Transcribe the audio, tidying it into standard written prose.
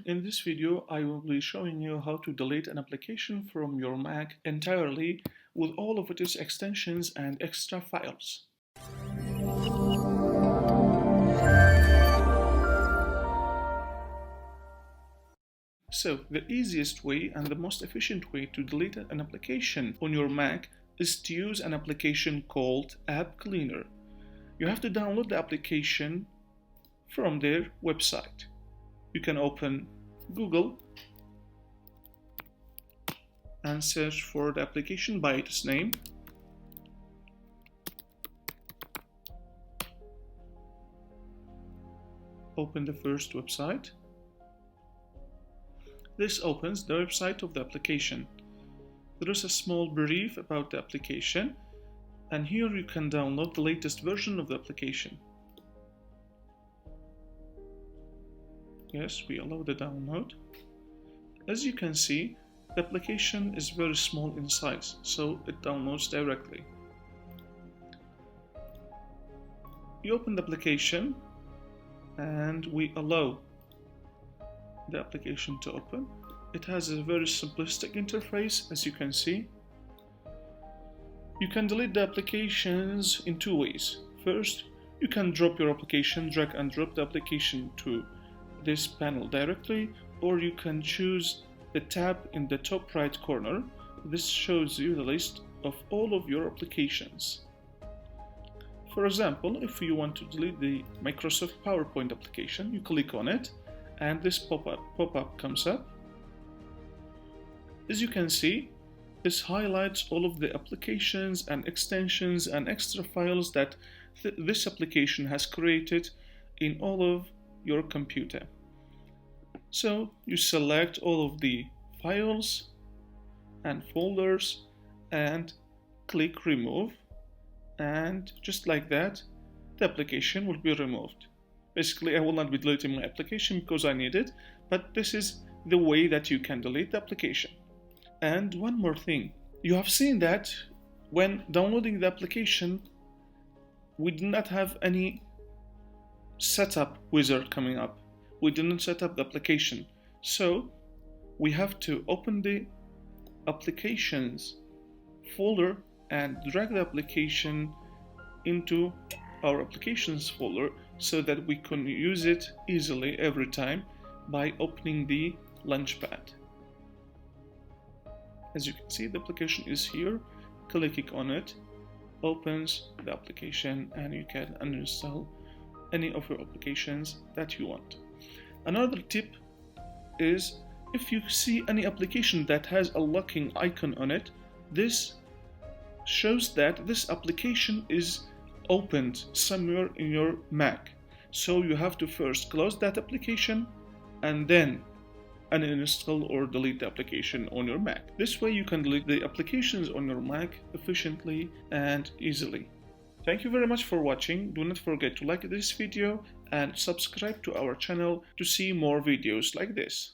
everyone, in this video I will be showing you how to delete an application from your Mac entirely with all of its extensions and extra files. So the easiest way and the most efficient way to delete an application on your Mac is to use an application called App Cleaner. You have to download the application from their website. You can open Google and search for the application by its name. Open the first website. This opens the website of the application. There is a small brief about the application, and here you can download the latest version of the application. Yes, we allow the download. As you can see, the application is very small in size, so it downloads directly. You open the application and we allow the application to open. It has a very simplistic interface, as you can see. You can delete the applications in two ways. First, you can drop your application, drag and drop the application to this panel directly, or you can choose the tab in the top right corner. This shows you the list of all of your applications. For example, if you want to delete the Microsoft PowerPoint application, you click on it and this pop-up comes up. As you can see, this highlights all of the applications and extensions and extra files that this application has created in all of your computer. So you select all of the files and folders and click remove, and just like that the application will be removed. Basically, I will not be deleting my application because I need it, but this is the way that you can delete the application. And one more thing, you have seen that when downloading the application we did not have any setup wizard coming up. We didn't set up the application, so we have to open the applications folder and drag the application into our applications folder so that we can use it easily every time by opening the launchpad. As you can see, the application is here. Clicking on it opens the application and you can uninstall any of your applications that you want. Another tip is, if you see any application that has a locking icon on it, this shows that this application is opened somewhere in your Mac. So you have to first close that application and then uninstall or delete the application on your Mac. This way you can delete the applications on your Mac efficiently and easily. Thank you very much for watching. Do not forget to like this video and subscribe to our channel to see more videos like this.